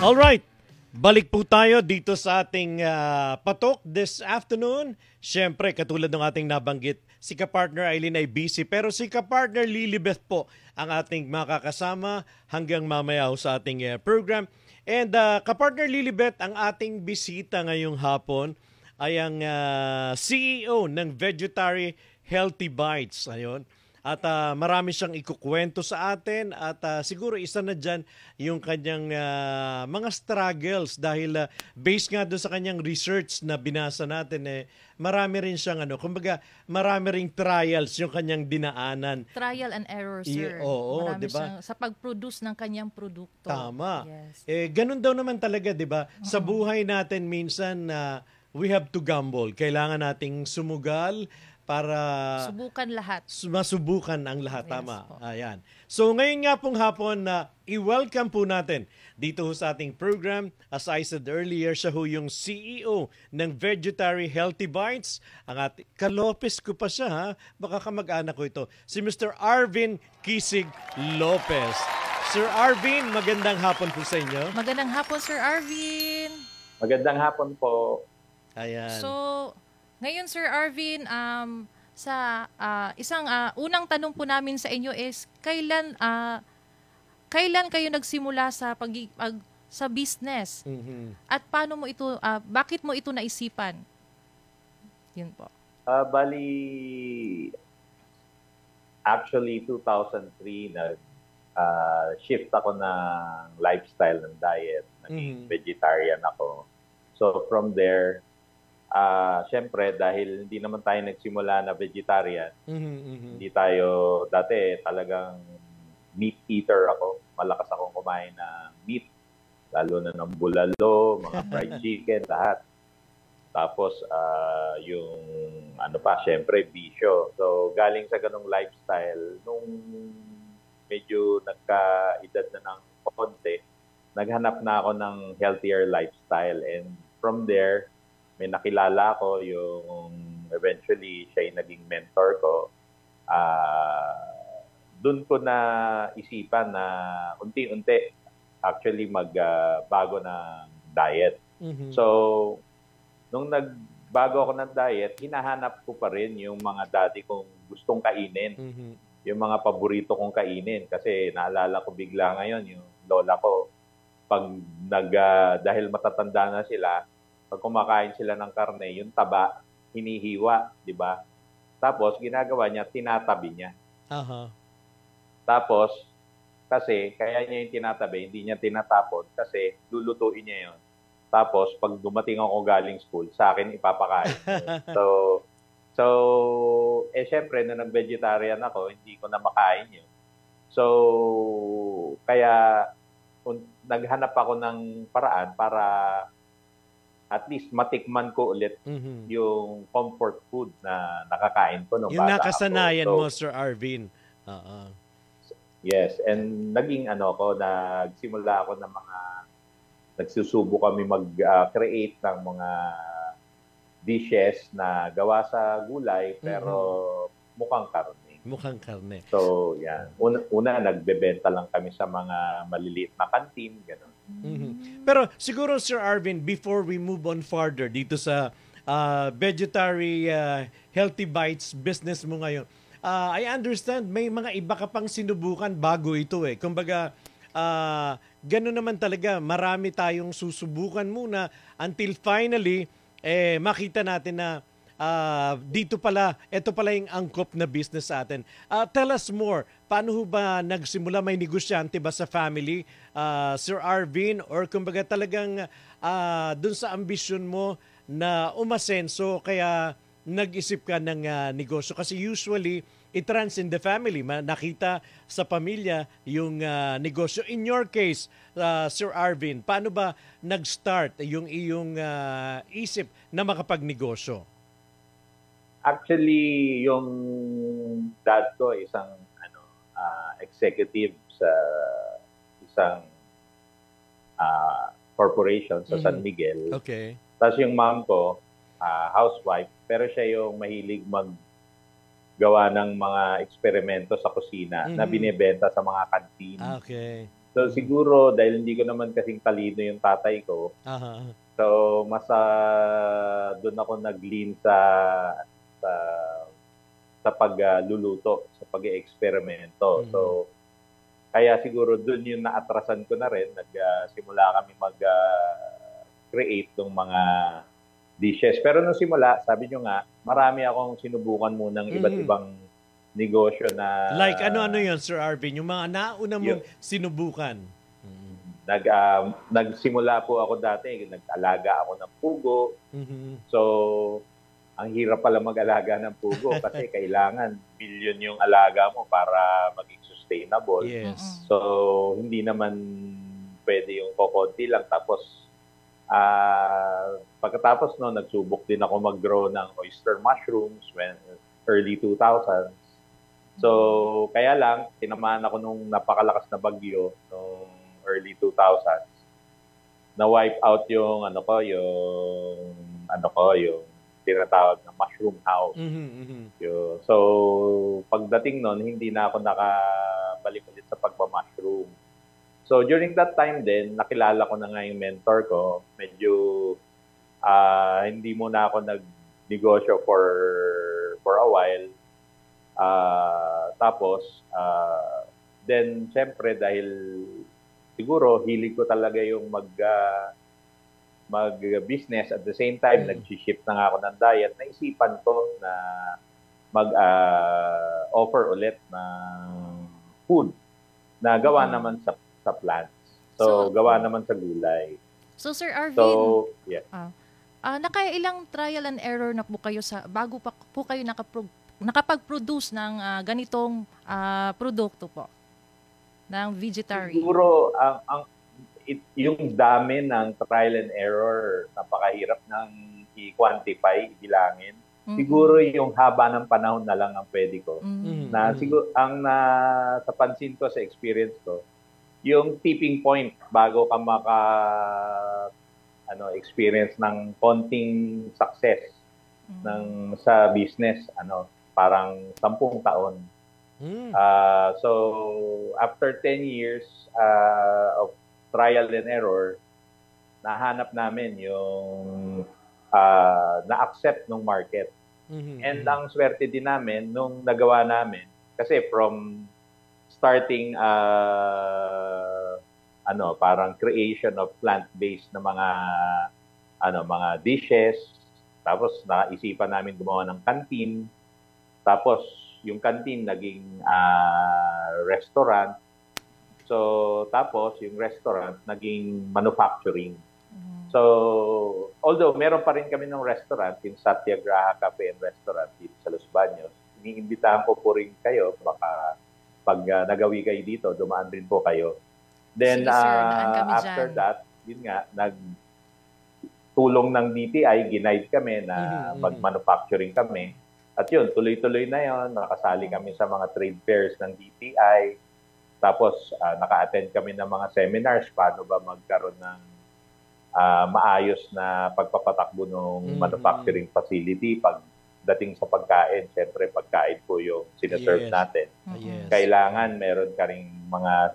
Alright, balik po tayo dito sa ating patok this afternoon. Siyempre, katulad ng ating nabanggit, si ka-partner Eileen ay busy, pero si ka-partner Lilibeth po ang ating makakasama hanggang mamaya sa ating program. And ka-partner Lilibeth, ang ating bisita ngayong hapon ay ang CEO ng Vegetary Healthy Bites. Ayun. At marami siyang ikukwento sa atin at siguro isa na dyan yung kanyang mga struggles dahil based nga doon sa kanyang research na binasa natin, marami rin siyang kumbaga marami ring trials yung kanyang dinaanan. Trial and error, sir. Oo, marami diba? siyang sa pag-produce ng kanyang produkto. Tama. Yes. Ganun daw naman talaga, di ba? Sa buhay natin minsan we have to gamble. Kailangan nating sumugal para subukan lahat. Masubukan ang lahat. Yes, tama. po. Ayan. So ngayon nga pong hapon na i-welcome po natin dito sa ating program. As I said earlier, siya ho yung CEO ng Vegetary Healthy Bites. Ang ating ka-Lopez ko pa siya, ha? Baka kamag-anak ko ito. Si Mr. Arvin Kisig Lopez. Sir Arvin, magandang hapon po sa inyo. Magandang hapon, Sir Arvin. Magandang hapon po. Ayan. So, ngayon, Sir Arvin, sa isang unang tanong po namin sa inyo is kailan kayo nagsimula sa sa business? Mhm. At paano mo ito bakit mo ito naisipan? Yun po. Actually 2003 shift ako ng lifestyle ng diet, naging vegetarian ako. So from there, syempre, dahil hindi naman tayo nagsimula na vegetarian, hindi tayo, dati talagang meat eater ako. Malakas akong kumain ng meat, lalo na ng bulalo, mga fried chicken, lahat. Tapos, yung syempre, bisyo. So, galing sa ganong lifestyle, nung medyo nagka-edad na ng konti, naghanap na ako ng healthier lifestyle. And from there, may nakilala ko yung eventually siya yung naging mentor ko. Doon ko na isipan na unti-unti actually magbago ng diet. Mhm. So, nung nagbago ako ng diet, hinahanap ko pa rin yung mga dati kong gustong kainin. Mhm. Yung mga paborito kong kainin. Kasi naalala ko bigla ngayon, yung lola ko, dahil matatanda na sila, pag kumakain sila ng karne, yung taba, hinihiwa, di ba? Tapos, ginagawa niya, tinatabi niya. Aha. Tapos, kasi, kaya niya yung tinatabi, hindi niya tinatapon, kasi lulutuin niya yun. Tapos, pag dumating ako galing school, sa akin ipapakain. So, syempre, nung nag-vegetarian ako, hindi ko na makain yun. So, kaya, naghanap ako ng paraan para at least matikman ko ulit yung comfort food na nakakain ko nung Yung bata nakasanayan ako. mo, Sir Arvin. Yes, and naging nagsimula ako ng nagsusubo kami mag-create ng mga dishes na gawa sa gulay pero mukhang karne. Mukhang karne. So, yan. Una, nagbebenta lang kami sa mga maliliit na kantin, gano'n. Pero siguro, Sir Arvin, before we move on further dito sa Vegetary Healthy Bites business mo ngayon, I understand may mga iba ka pang sinubukan bago ito eh. Kumbaga, gano'n naman talaga, marami tayong susubukan muna until finally, makita natin na ito pala yung angkop na business sa atin. Tell us more, paano ba nagsimula? May negosyante ba sa family, Sir Arvin? Or kumbaga talagang dun sa ambisyon mo na umasenso kaya nag-isip ka ng negosyo? Kasi usually, it runs in the family. Nakita sa pamilya yung negosyo. In your case, Sir Arvin, paano ba nag-start yung iyong isip na makapagnegosyo? Actually, yung dad ko isang executive sa isang corporation sa San Miguel. Okay. Tapos yung mom ko, housewife, pero siya yung mahilig maggawa ng mga eksperimento sa kusina na binebenta sa mga kantin. Okay. So siguro dahil hindi ko naman kasing talino yung tatay ko, Aha. so mas doon ako nag-lean sa sa pagluluto, sa pag-eeksperimento. So kaya siguro doon yung naatrasan ko na rin, nagsimula kami mag-create ng mga dishes. Pero nung simula, sabi nyo nga, marami akong sinubukan munang iba't ibang negosyo na... Like ano-ano yun, Sir Arvin? Yung mga nauna mong sinubukan. Nagsimula po ako dati, nag-alaga ako ng pugo. So, ang hirap pala mag-alaga ng pugo kasi kailangan billion yung alaga mo para maging sustainable. Yes. So, hindi naman pwede yung kokonti lang. Tapos, pagkatapos no, nagsubok din ako mag-grow ng oyster mushrooms when early 2000s. So, kaya lang, tinamaan ako nung napakalakas na bagyo nung early 2000s. Na-wipe out yung yung tinatawag na mushroom house. So, pagdating nun, hindi na ako nakabalik ulit sa pagma-mushroom. So, during that time din, nakilala ko na nga yung mentor ko. Medyo hindi muna ako nag-negosyo for a while. Tapos, then, syempre, dahil siguro, hilig ko talaga yung mag-business. At the same time, nag-shift na nga ako ng diet. Naisipan ko na mag-offer ulit ng food na gawa naman sa plants. So, gawa naman sa gulay. So, Sir Arvin, So, yeah. nakailang trial and error na po kayo bago pa po kayo nakapag-produce ng ganitong produkto po ng vegetarian? Siguro, yung dami ng trial and error, napakahirap nang i-quantify, ibilangin. Siguro yung haba ng panahon na lang ang pwede ko. Na siguro ang sa pansin ko sa experience ko, yung tipping point bago ka experience ng konting success sa business, parang 10 taon. So after 10 years of trial and error, nahanap namin yung na-accept ng market. And ang swerte din namin nung nagawa namin, kasi from starting parang creation of plant-based na mga dishes, tapos naisipan namin gumawa ng canteen, tapos yung canteen naging restaurant. So, tapos yung restaurant naging manufacturing. So, although meron pa rin kami ng restaurant, yung Satyagraha Cafe and Restaurant dito sa Los Baños, iniimbitahan ko po rin kayo, baka pag nagawi kayo dito, dumaan rin po kayo. Then, sige, sir, after that, yun nga, tulong ng DTI, ginaid kami na mag-manufacturing kami. At yun, tuloy-tuloy na yun. Nakasali kami sa mga trade fairs ng DTI. Tapos, naka-attend kami ng mga seminars, paano ba magkaroon ng maayos na pagpapatakbo ng manufacturing facility. Pagdating sa pagkain, syempre pagkain po yung sinaserve natin. Kailangan meron ka ring mga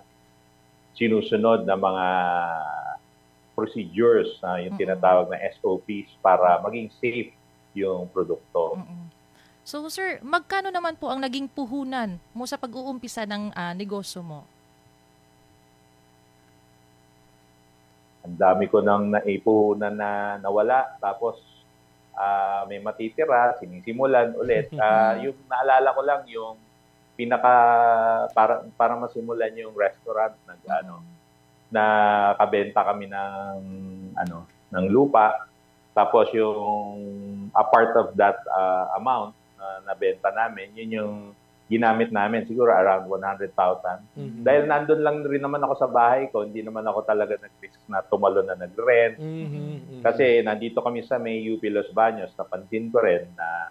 sinusunod na mga procedures, yung tinatawag na SOPs para maging safe yung produkto. So, sir, magkano naman po ang naging puhunan mo sa pag-uumpisa ng negosyo mo? Ang dami ko nang naipuhunan na nawala. Tapos, may matitira, sinisimulan ulit. Yung naalala ko lang, yung para masimulan yung restaurant, nakabenta kami ng lupa. Tapos, yung a part of that amount, nabenta namin, yun yung ginamit namin, siguro around 100,000. Dahil nandun lang rin naman ako sa bahay ko, hindi naman ako talaga nag-risk na tumalon na nag-rent. Kasi nandito kami sa may UP Los Baños, napansin ko rin na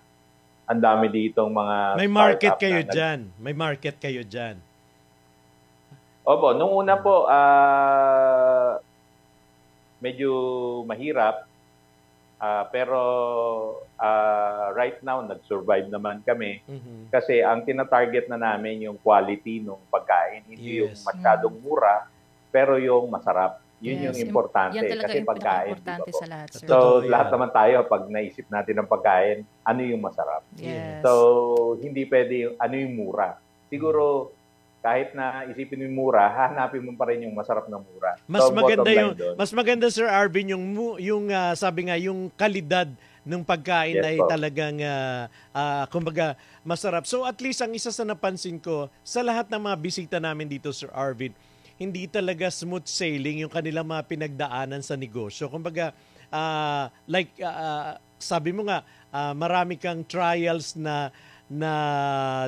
ang dami ditong mga may market kayo dyan. May market kayo dyan. Opo, nung una po, medyo mahirap. Pero right now, nag-survive naman kami. Kasi ang tina-target na namin yung quality ng pagkain. Hindi yung masyadong mura pero yung masarap. Yun Yes, yung importante. yan talaga Kasi yung pagkain, di pinaka-importante ba po? sa lahat, sir. So, Totoo yan. lahat naman tayo, pag naisip natin ng pagkain, ano yung masarap? Yes. So, hindi pwede yung ano yung mura. Siguro, kahit na isipin mo yung mura, hanapin mo pa rin yung masarap na mura. Mas So, maganda bottom line yung doon. mas maganda Sir Arvin yung sabi nga yung kalidad ng pagkain Yes ay po. talagang kumbaga masarap. So at least ang isa sa napansin ko sa lahat ng mga bisita namin dito Sir Arvin, hindi talaga smooth sailing yung kanilang mga pinagdaanan sa negosyo. Kumbaga sabi mo nga marami kang trials na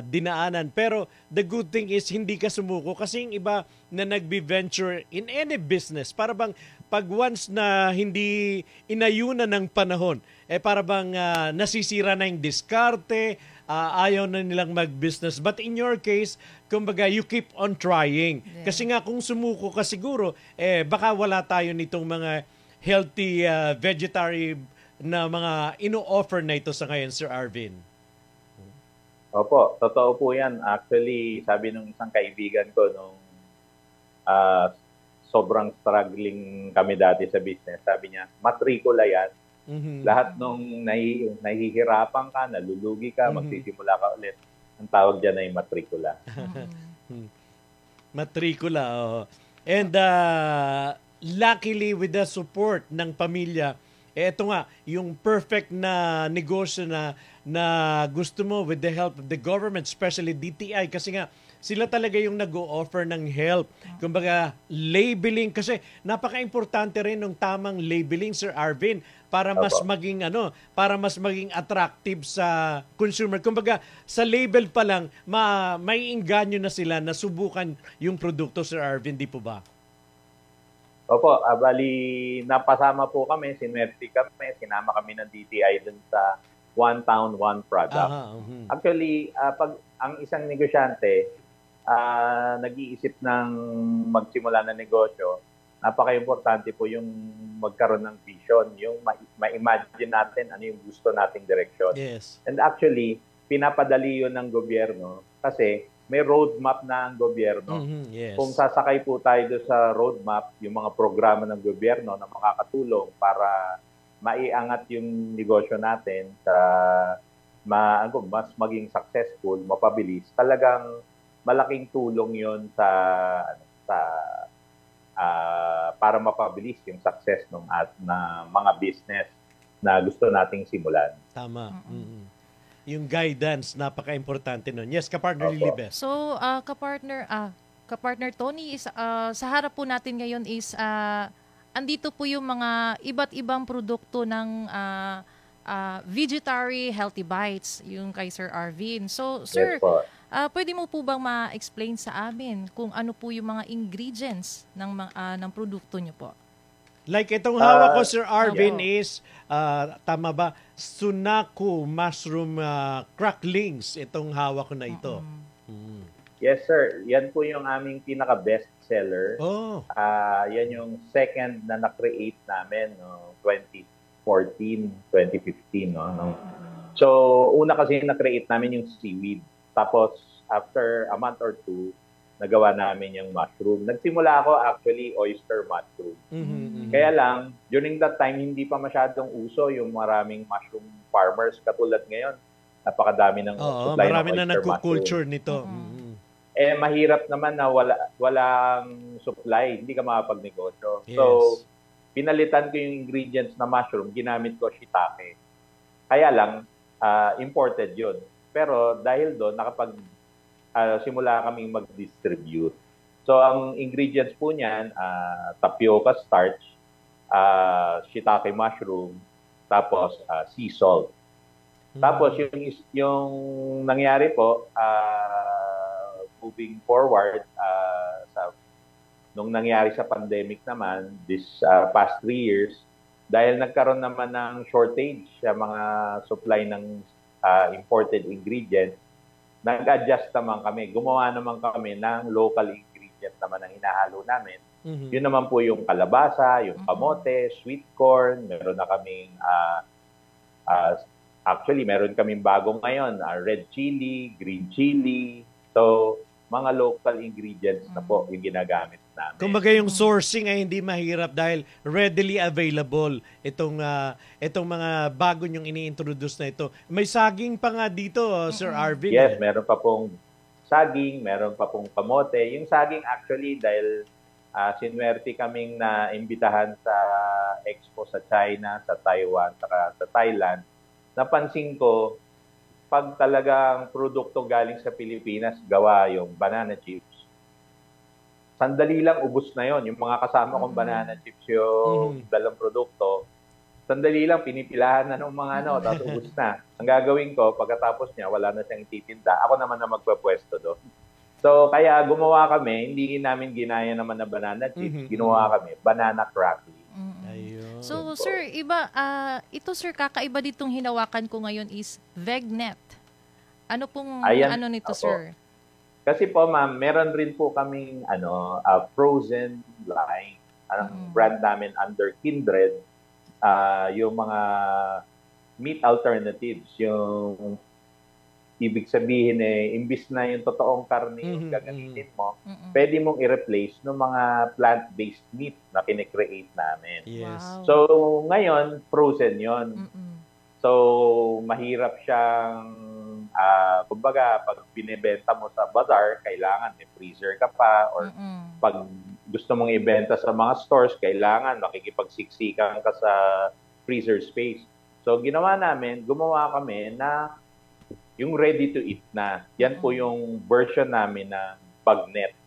dinaanan. Pero the good thing is hindi ka sumuko kasi yung iba na nagbe-venture in any business, para bang pag once na hindi inayunan ng panahon, para bang nasisira na yung diskarte, ayaw na nilang mag-business. But in your case, kumbaga you keep on trying. Yeah. Kasi nga kung sumuko ka siguro, baka wala tayo nitong mga healthy vegetarian na mga ino-offer na ito sa ngayon, Sir Arvin. Opo, totoo po yan. Actually, sabi nung isang kaibigan ko nung sobrang struggling kami dati sa business, sabi niya, matrikula yan. Mhm. Lahat nung nahihirapan ka, nalulugi ka, magsisimula ka ulit. Ang tawag dyan ay matrikula. Matrikula, oh. And luckily with the support ng pamilya, eto nga, yung perfect na negosyo na gusto mo with the help of the government, especially DTI, kasi nga sila talaga yung nag-o-offer ng help. Kumbaga, labeling, kasi napaka-importante rin ng tamang labeling, Sir Arvin, para mas maging para mas maging attractive sa consumer. Kumbaga, sa label pa lang, may inganyo na sila na subukan yung produkto, Sir Arvin, di po ba? Opo, bali, napasama po kami, sinwerte kami, sinama kami ng DTI dun sa One Town, One Product. Actually, pag ang isang negosyante nag-iisip ng magsimula ng negosyo, napaka-importante po yung magkaroon ng vision, yung ma-imagine natin ano yung gusto nating direksyon. Yes. And actually, pinapadali yun ng gobyerno kasi may roadmap na ang gobyerno. Yes. Kung sasakay po tayo doon sa roadmap, yung mga programa ng gobyerno na makakatulong para maiangat yung negosyo natin sa mas maging successful, mapabilis, talagang malaking tulong yon para mapabilis yung success ng mga business na gusto nating simulan. Tama. Yung guidance, napaka-importante nun. Yes, kapartner Opo. Lilibes. So, kapartner Tony, sa harap po natin ngayon is andito po yung mga iba't ibang produkto ng Vegetary Healthy Bites, yung kay Sir Arvin. So, Sir, Yes po. pwede mo po bang ma-explain sa amin kung ano po yung mga ingredients ng produkto nyo po? Like itong hawak ko, Sir Arvin, Opo. is, tama ba, Sunaku mushroom cracklings. Itong hawak ko na ito. Yes, sir. Yan po yung aming pinaka-best seller. Oh. Yan yung second na na-create namin, no, 2014, 2015. No? So, una kasi na-create namin yung seaweed. Tapos, after a month or two, nagawa namin yung mushroom. Nagsimula ako actually oyster mushroom. Kaya lang, during that time, hindi pa masyadong uso yung maraming mushroom farmers katulad ngayon. Napakadami ng supply marami ng na oyster nagko-culture mushroom. nito. Mahirap naman na walang supply, hindi ka makapagnegosyo. Yes. So, pinalitan ko yung ingredients na mushroom, ginamit ko shiitake. Kaya lang, imported yun. Pero dahil doon, simula kaming mag-distribute. So, ang ingredients po niyan, tapioca starch, shiitake mushroom, tapos sea salt. Tapos, yung nangyari po, moving forward, nung nangyari sa pandemic naman, this past 3 years, dahil nagkaroon naman ng shortage sa mga supply ng imported ingredients, nag-adjust naman kami. Gumawa naman kami ng local ingredients naman ang hinahalo namin. Yun naman po yung kalabasa, yung kamote, sweet corn, meron na kaming, actually, meron kaming bagong ngayon, red chili, green chili. So, mga local ingredients na po yung ginagamit namin. Kumbaga yung sourcing ay hindi mahirap dahil readily available itong mga bago nyong ini-introduce na ito. May saging pa nga dito, Sir Arvin. Yes, meron pa pong saging, meron pa pong kamote. Yung saging actually dahil sinwerte kaming na-imbitahan sa expo sa China, sa Taiwan, saka sa Thailand, napansin ko pag talagang produkto galing sa Pilipinas, gawa yung banana chips, sandali lang ubos na yon. Yung mga kasama kong banana chips yung dalang produkto, sandali lang pinipilahan na ng mga tapos ubos na. Ang gagawin ko, pagkatapos niya, wala na siyang ititinda. Ako naman na magpapwesto doon. So, kaya gumawa kami, hindi namin ginaya naman na banana chips, ginawa kami, banana crackling. Ayun. So, sir, ito sir, kakaiba ditong hinawakan ko ngayon is VegNet. Ano pong ano nito, sir? Kasi po, ma'am, meron rin po kaming frozen line. Ang brand namin under Kindred, yung mga meat alternatives, yung ibig sabihin imbis na yung totoong karne yung gagamitin mo, pwede mong i-replace ng mga plant-based meat na kine-create namin. Yes. Wow. So, ngayon, frozen yon. So, mahirap siyang, kumbaga, pag binibenta mo sa bazaar, kailangan may freezer ka pa, or pag gusto mong ibenta sa mga stores, kailangan makikipagsiksikan ka sa freezer space. So, ginawa kami na yung ready to eat na. Yan po yung version namin na bagnet.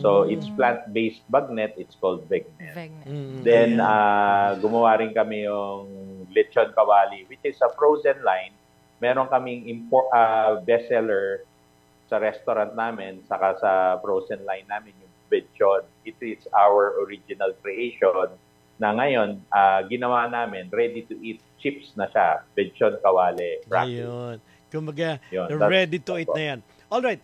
So, it's plant-based bagnet. It's called VegNet. Then, gumawa rin kami yung lechon kawali, which is a frozen line. Meron kaming bestseller sa restaurant namin, saka sa frozen line namin, yung lechon. It is our original creation na ngayon, ginawa namin, ready to eat chips na siya. Lechon kawali. Ayun. Kumbaga, Yun, ready to eat na yan. Alright.